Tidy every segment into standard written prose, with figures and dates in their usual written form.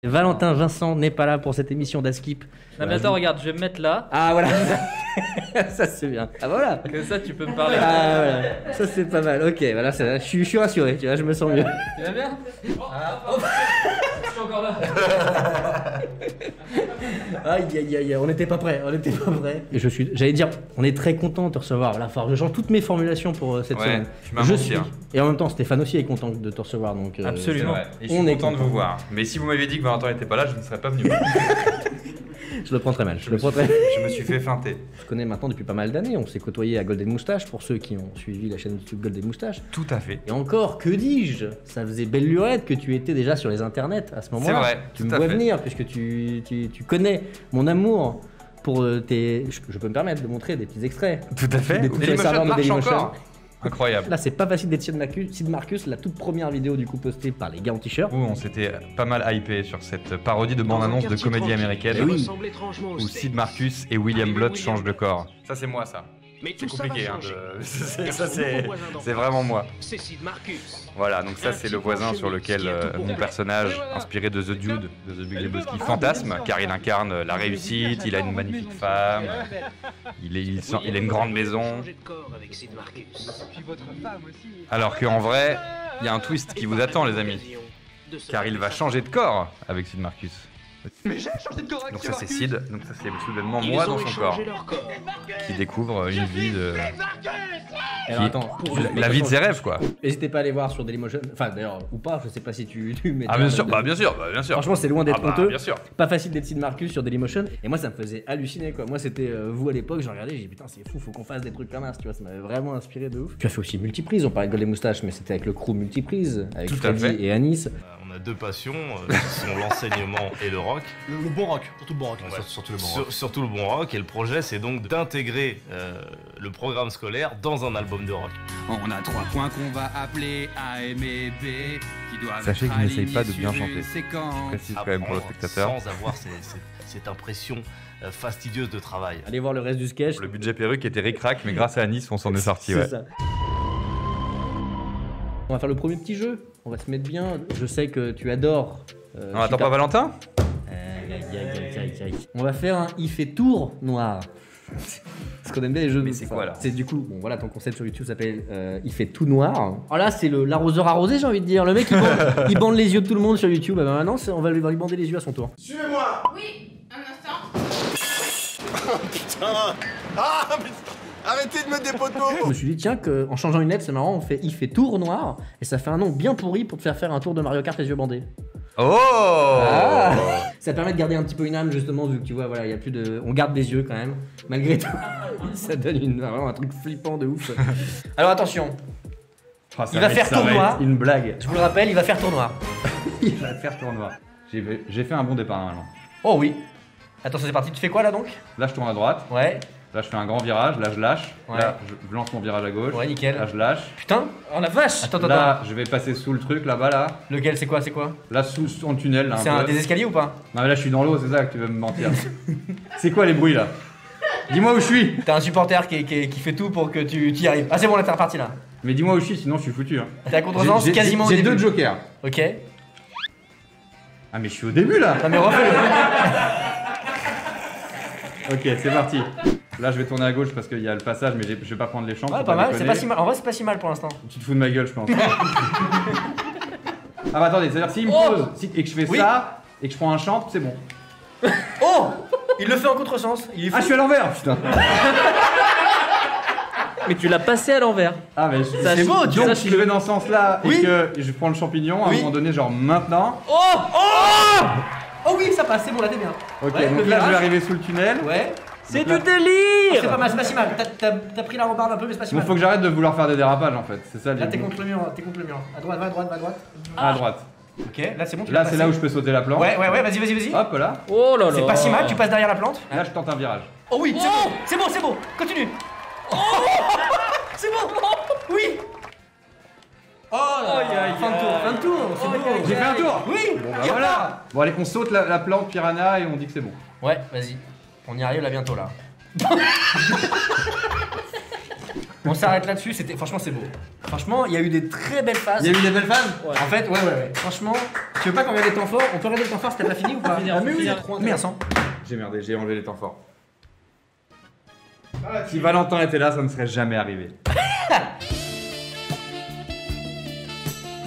Valentin Vincent n'est pas là pour cette émission d'Askip. Non mais attends, regarde, je vais me mettre là. Ah voilà. Ça c'est bien. Ah voilà. Comme ça tu peux me parler. Ah voilà. Ça c'est pas mal. Ok, voilà, je suis rassuré, tu vois, je me sens mieux. Tu vas bien? Je suis encore là. Aïe aïe aïe, on n'était pas prêts, Et j'allais dire, on est très content de te recevoir. Voilà, je change toutes mes formulations pour cette semaine. Tu m'as menti, hein. Et en même temps, Stéphane aussi est content de te recevoir, donc. Absolument. Et je suis content de vous voir. Mais si vous m'aviez dit que Valentin n'était pas là, je ne serais pas venu. Je le prends très mal. Je me suis fait feinter. Je connais maintenant depuis pas mal d'années. On s'est côtoyé à Golden Moustache pour ceux qui ont suivi la chaîne YouTube Golden Moustache. Tout à fait. Et encore, que dis-je? Ça faisait belle lurette que tu étais déjà sur les internets à ce moment-là. C'est vrai. Tu me vois venir puisque tu connais mon amour pour tes. Je peux me permettre de montrer des petits extraits. Tout à fait. Des coups de serveur de marche Dailymotion. encore. Incroyable. Là, c'est pas facile d'être Sid Marcus, la toute première vidéo du coup postée par les gars en t-shirt. Où on s'était pas mal hypé sur cette parodie de bande-annonce de comédie américaine où Sid Marcus et William Blood changent de corps. Ça, c'est moi, ça. C'est compliqué, hein. Ça, c'est vraiment moi. C'est Sid Marcus. Voilà, donc ça, c'est le voisin sur lequel mon personnage, inspiré de The Dude, de The Big Lebowski, fantasme, car il incarne la réussite, il a une magnifique femme, il a une grande maison. Alors qu'en vrai, il y a un twist qui vous attend, les amis, car il va changer de corps avec Sid Marcus. Mais j'ai changé de corps avec Donc ça c'est Sid Sid, donc ça c'est soudainement moi dans son corps, qui découvre une vie de... Alors, attends, La vie de ses rêves, quoi. N'hésitez pas à aller voir sur Dailymotion, enfin d'ailleurs, ou pas, je sais pas si tu mets. Ah bien sûr, bien sûr. Franchement, c'est loin d'être honteux. Bien sûr. Pas facile d'être Sid Marcus sur Dailymotion. Et moi, ça me faisait halluciner, quoi. Moi, c'était vous à l'époque, je regardais, j'ai dit putain, c'est fou, faut qu'on fasse des trucs comme ça, tu vois, ça m'avait vraiment inspiré de ouf. Tu as fait aussi Multiprise, on parlait de Golden Moustache, mais c'était avec le crew Multiprise, avec Freddy et Anis. On a deux passions, qui sont l'enseignement et le rock. Le bon rock, surtout le bon rock. Ouais. Surtout le bon rock. Surtout le bon rock, et le projet c'est donc d'intégrer le programme scolaire dans un album de rock. On a 3 points qu'on va appeler A, M et B qui doivent Sachez que je n'essaye pas de bien sur une chanter. séquence. Je précise quand même pour le spectateur. Sans avoir cette impression fastidieuse de travail. Allez voir le reste du sketch. Le budget perruque était ric-rac, mais grâce à Anis, on s'en est sorti, ouais. C'est ça. On va faire le premier petit jeu. On va se mettre bien. Je sais que tu adores. On attend pas Valentin? On va faire un il fait tour noir. Parce qu'on aime bien les jeux. Mais c'est quoi, là? C'est du coup, bon voilà, ton concept sur YouTube s'appelle il fait tout noir. Oh là, c'est l'arroseur arrosé, j'ai envie de dire. Le mec il bande les yeux de tout le monde sur YouTube. Ah ben maintenant, on va lui bander les yeux à son tour. Suivez-moi. Oui, un instant. Oh putain. Ah mais... Arrêtez de mettre des poteaux. Je me suis dit, tiens, en changeant une lettre, c'est marrant, on fait il fait tour noir. Et ça fait un nom bien pourri pour te faire un tour de Mario Kart les yeux bandés. Oh Ah ça permet de garder un petit peu une âme justement vu que tu vois voilà il y a plus de on garde des yeux quand même malgré tout. Ça donne vraiment un truc flippant de ouf. Alors attention. Oh, il va faire tour noir. Une blague. Je vous le rappelle, il va faire tour noir. Il va faire tour noir. J'ai fait un bon départ normalement. Oh oui. Attention c'est parti, tu fais quoi là donc? Là je tourne à droite. Ouais. Là je fais un grand virage, là je lâche. Ouais. Là je lance mon virage à gauche. Ouais nickel. Là je lâche. Putain, oh la vache. Attends. Là je vais passer sous le truc là-bas là. Lequel c'est quoi? Là sous en tunnel là. C'est un des escaliers ou pas? Non mais là je suis dans l'eau, c'est ça que tu veux me mentir. C'est quoi les bruits là? Dis-moi où je suis. T'as un supporter qui fait tout pour que tu y arrives. Ah c'est bon là t'es reparti là. Mais dis-moi où je suis sinon je suis foutu. Hein. T'es à contresens quasiment au début. début. J'ai 2 jokers. Ok. Ah mais je suis au début là. Non mais refais-le. Ok c'est parti. Là je vais tourner à gauche parce qu'il y a le passage mais je vais pas prendre les champs. Ouais pas mal, c'est pas si mal. En vrai c'est pas si mal pour l'instant. Tu te fous de ma gueule je pense. Ah bah attendez, c'est-à-dire s'il me pose et que je fais ça et que je prends un champ, c'est bon. Oh il le fait en contresens. Il est fou. Ah je suis à l'envers putain. Mais tu l'as passé à l'envers. Ah mais c'est beau, tu donc vois, si je vais dans ce sens là et que je prends le champignon à un moment donné genre maintenant. Oh oui ça passe, c'est bon là t'es bien. Ok Ouais, donc le là je virage. vais arriver sous le tunnel. Ouais. C'est là- du délire. C'est pas mal, c'est pas si mal. T'as pris la rambarde un peu mais c'est pas si Donc mal. faut que j'arrête de vouloir faire des dérapages en fait, c'est ça Là t'es l'idée. contre le mur, À droite, va à droite. À droite. Ok, là c'est bon, tu Là l'as c'est passé. là où je peux sauter la plante. Ouais, vas-y. Hop là. Oh là là. C'est pas si mal, tu passes derrière la plante. Là je tente un virage. Oh oui, c'est bon, continue. C'est bon, oui. Oh là, fin de tour, c'est bon. J'ai fait un tour. Oui. Bon bah voilà. Bon allez on saute la plante piranha et on dit que c'est bon. Ouais, vas-y. On y arrive là bientôt là. On s'arrête là-dessus, franchement c'est beau. Franchement, il y a eu des très belles phases. Il y a eu des belles phases. En fait, ouais. Franchement, tu veux pas qu'on regarde les temps forts? On peut regarder les temps forts si t'as pas fini ou pas? Mais oui, trop intéressant. J'ai merdé, j'ai enlevé les temps forts. Si Valentin était là, ça ne serait jamais arrivé.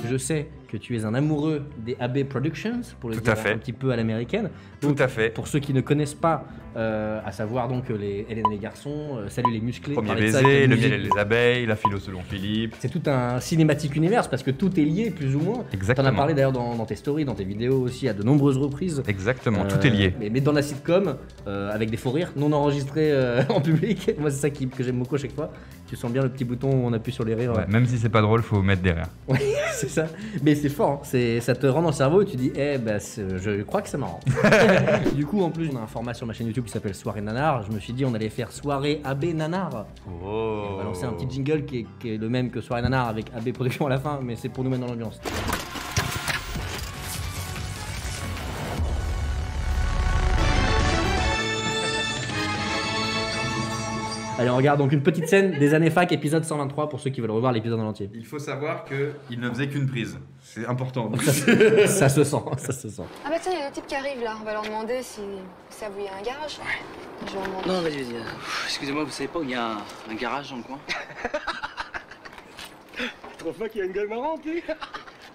Je sais que tu es un amoureux des AB Productions, pour le Tout dire à fait. un petit peu à l'américaine. Tout à fait. Pour ceux qui ne connaissent pas, à savoir donc les Hélène et les garçons, Salut les musclés. Premier parler de ça avec baiser, la le musique. miel et les abeilles, la philo selon Philippe. C'est tout un cinématique univers parce que tout est lié plus ou moins. Exactement. T'en as parlé d'ailleurs dans tes stories, dans tes vidéos aussi à de nombreuses reprises. Exactement, tout est lié. Mais dans la sitcom, avec des faux rires non enregistrés en public. Moi c'est ça que j'aime beaucoup à chaque fois. Tu sens bien le petit bouton où on appuie sur les rires. Ouais, même si c'est pas drôle, faut mettre des rires. Ouais, c'est ça. Mais c'est fort, hein. Ça te rend dans le cerveau et tu dis, je crois que c'est marrant. Du coup, en plus, on a un format sur ma chaîne YouTube qui s'appelle Soirée Nanar. Je me suis dit, on allait faire Soirée AB Nanar. Oh. On va lancer un petit jingle qui est le même que Soirée Nanar avec AB Production à la fin, mais c'est pour nous mettre dans l'ambiance. Allez, on regarde donc une petite scène des années fac, épisode 123, pour ceux qui veulent revoir l'épisode en entier. Il faut savoir qu'il ne faisait qu'une prise. C'est important. Ça se sent, ça se sent. Ah bah tiens, il y a des types qui arrivent là. On va leur demander si ça vous y a un garage. Ouais. Je vais leur demander. Non, vas-y. Excusez-moi, vous savez pas où il y a un garage dans le coin? Tu trouves pas qu'il y a une gueule marrante, lui?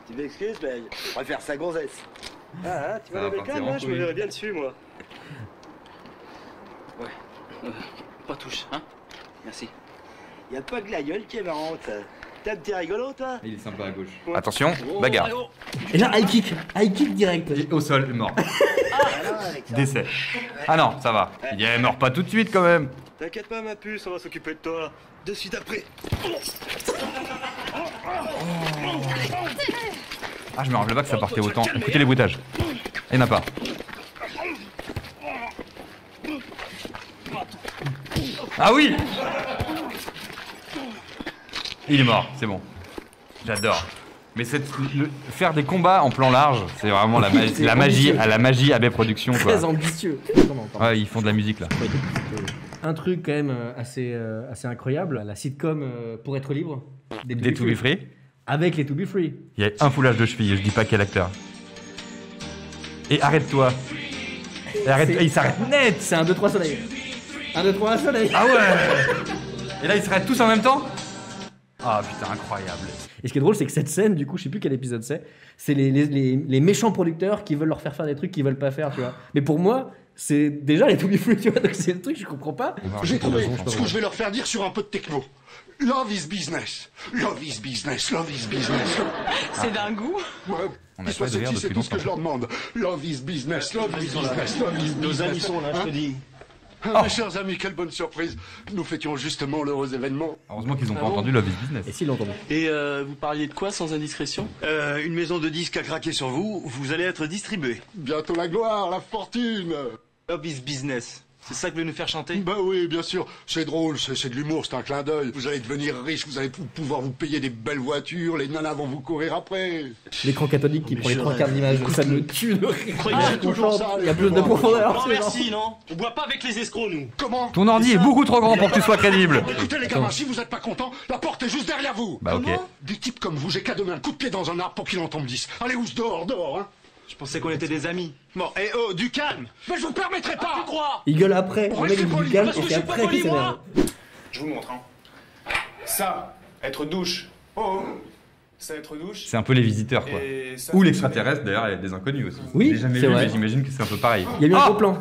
Tu m'excuses, mais je préfère sa gonzesse. Ah, tu vas lever le calme, là? Je me verrais bien dessus, moi. Ouais. Pas touche, hein? Merci. Y a pas que la gueule qui est marrante. T'es un petit rigolo, toi? Il est sympa à gauche. Attention, bagarre. Et là, high kick direct. Et au sol, mort. Décès. Ah non, ça va. Il est mort pas tout de suite quand même. T'inquiète pas, ma puce, on va s'occuper de toi. De suite après. Ah, je me rappelais pas que ça partait autant. Écoutez les bruitages. Il n'y en a pas. Ah oui! Il est mort, c'est bon. J'adore. Mais faire des combats en plan large, c'est vraiment la magie AB Productions. Très ambitieux. Ouais, ils font de la musique là. Un truc quand même assez incroyable, la sitcom Pour être libre. Des To Be Free. Avec les To Be Free. Il y a un foulage de cheville, je dis pas quel acteur. Et arrête-toi. Il s'arrête net. C'est un 2-3 soleil. 1, 2, 3, soleil. Ah ouais. Et là ils s'arrêtent tous en même temps. Ah putain, incroyable. Et ce qui est drôle, c'est que cette scène, du coup, je sais plus quel épisode c'est les méchants producteurs qui veulent leur faire des trucs qu'ils veulent pas faire, tu vois. Mais pour moi, c'est déjà les To Be Free, tu vois, donc c'est le truc, je comprends pas. J'ai trouvé ce que je vais leur faire dire sur un peu de techno. Love is business. Love is business. Love is business. C'est d'un goût. Ouais. On a Qu'ils pas soient de rire sexy, c'est depuis tout ce que longtemps. je leur demande. Love is business. Love is business. Love is business. Nos amis sont là, je te dis. Mes chers amis, quelle bonne surprise. Nous fêtions justement l'heureux événement. Heureusement qu'ils ont pas entendu Love is Business. Et s'ils l'ont entendu. Et vous parliez de quoi, sans indiscrétion? Une maison de disques a craqué sur vous, vous allez être distribué. Bientôt la gloire, la fortune. Love is business. C'est ça que vous voulez nous faire chanter? Bah oui, bien sûr. C'est drôle, c'est de l'humour, c'est un clin d'œil. Vous allez devenir riche, vous allez pouvoir vous payer des belles voitures, les nanas vont vous courir après. L'écran cathodique qui prend les 3 quarts d'image, ça me tue de rire. C'est toujours ça. Il y a plus de profondeur. Non, merci, non? On boit pas avec les escrocs, nous. Comment? Ton ordi est beaucoup trop grand pour que tu sois crédible. Écoutez les gamins, si vous êtes pas contents, la porte est juste derrière vous. Bah ok. Des types comme vous, j'ai qu'à donner un coup de pied dans un arbre pour qu'il en tombe 10. Allez, ouf, dehors, dehors, hein. Je pensais qu'on était des amis. Bon, et oh, du calme. Mais je vous permettrai pas. Tu crois? Il gueule après, le mec il dit du calme parce et que c'est je suis pas après qu'il poli, s'énerve. Je vous montre, hein. Ça, être douche. Oh, ça, être douche. C'est un peu les visiteurs quoi. Et ça, Ou l'extraterrestre d'ailleurs, il y a des inconnus aussi. Oui, J'ai jamais c'est vu, vrai. mais j'imagine que c'est un peu pareil. Il y a eu un Ah gros plan.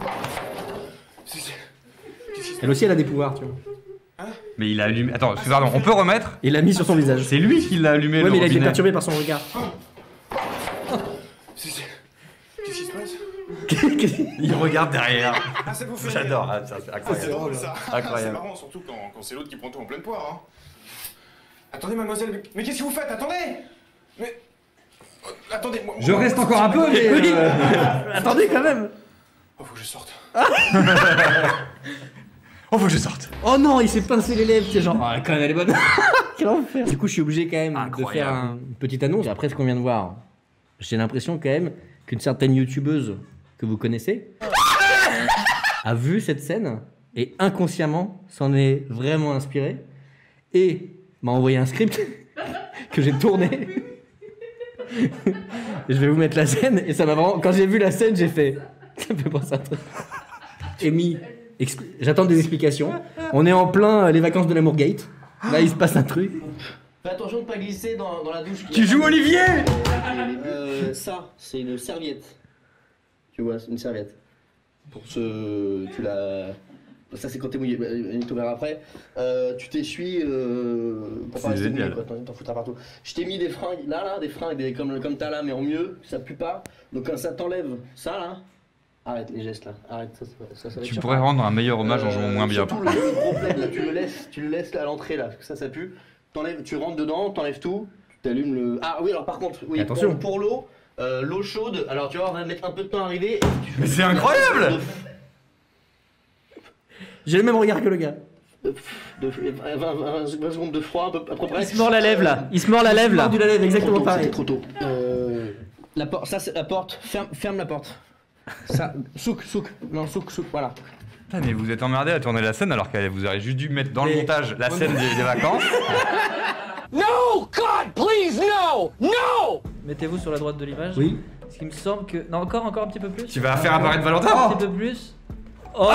Elle aussi, elle a des pouvoirs, tu vois. Mais il a allumé. Attends, pardon, on peut remettre? Il l'a mis sur son visage. C'est lui qui l'a allumé. Ouais, le mais il a été robinet. perturbé par son regard. Qu'est-ce qui se passe? Il regarde derrière. Ah, ça vous fait J'adore, rire. ah, ça, c'est Ah, c'est incroyable. drôle ça. Incroyable. C'est marrant, surtout quand c'est l'autre qui prend tout en pleine poire. Hein. Attendez, mademoiselle, mais qu'est-ce que vous faites? Attendez! Mais. Attendez, moi. Je reste encore un peu, mais. Oui. Attendez quand même. Oh, faut que je sorte. Oh, faut que je sorte. Oh non, il s'est pincé les lèvres, c'est genre. Ah, quand même, elle est bonne. Quel enfer. Du coup, je suis obligé quand même de faire une petite annonce. Après ce qu'on vient de voir, j'ai l'impression quand même qu'une certaine youtubeuse que vous connaissez a vu cette scène et inconsciemment s'en est vraiment inspirée. et m'a envoyé un script que j'ai tourné. Et je vais vous mettre la scène, et ça m'a vraiment... Quand j'ai vu la scène, j'ai fait... Ça me fait penser à un truc. Amy, j'attends des explications. On est en plein les vacances de l'amour gate. Là, il se passe un truc. Fais attention de ne pas glisser dans la douche. Tu joues Olivier? Ça, c'est une serviette. Tu vois, c'est une serviette. Pour ce... Tu l'as... Ça, c'est quand t'es mouillé, il te verra après. Tu t'essuies pour pas rester mouillé, quoi. T'en foutras partout. Je t'ai mis des fringues, là, des fringues comme t'as là, mais en mieux, ça pue pas. Donc quand ça t'enlève ça, là... Arrête les gestes, là. Arrête, ça va Tu pourrais rendre un meilleur hommage en jouant moins bien. Surtout le gros plaid, là, tu le laisses à l'entrée, là, parce que ça pue. Tu rentres dedans, t'enlèves tout, tu t'allumes le... Ah oui, alors par contre, oui, attention. Pour l'eau, l'eau chaude, alors tu vois, on va mettre un peu de temps à arriver. Mais c'est incroyable! J'ai le même regard que le gars. 20 secondes de froid, à peu près. Il se mord la lèvre là. Il se mord la lèvre là. Il exactement pareil. Trop tôt. La porte, ça c'est la porte. Ferme la porte. Ça, souk, voilà. Putain, mais vous êtes emmerdé à tourner la scène alors que vous auriez juste dû mettre dans le montage la scène des vacances. No, God, please, no, no. Mettez-vous sur la droite de l'image. Oui. Parce qu'il me semble que... Non, encore un petit peu plus. Tu vas faire apparaître Valentin. Un petit peu plus. Oh,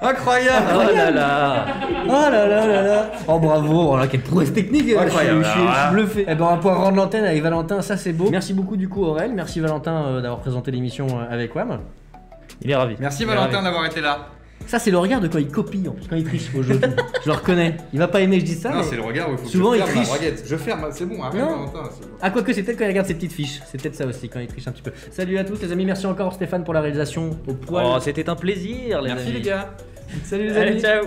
incroyable. Oh là là. Oh là là là là. Oh bravo, oh là, quelle prouesse technique. Incroyable. Je suis bluffé. Eh ben, on va pouvoir rendre l'antenne avec Valentin, ça c'est beau. Merci beaucoup du coup Aurel, merci Valentin d'avoir présenté l'émission avec WAM. Il est ravi. Merci Valentin d'avoir été là. Ça c'est le regard de quand il copie, quand il triche au jeu. Je le reconnais. Il va pas aimer que je dise ça. Non, c'est le regard où il faut souvent que il je ferme triche. la baguette. Je ferme, c'est bon, arrête Valentin. Ah quoique c'est peut-être quand il regarde ses petites fiches. C'est peut-être ça aussi, quand il triche un petit peu. Salut à tous les amis, merci encore Stéphane pour la réalisation au poil. Oh, c'était un plaisir les amis. Merci les gars. Salut les Allez, amis. ciao.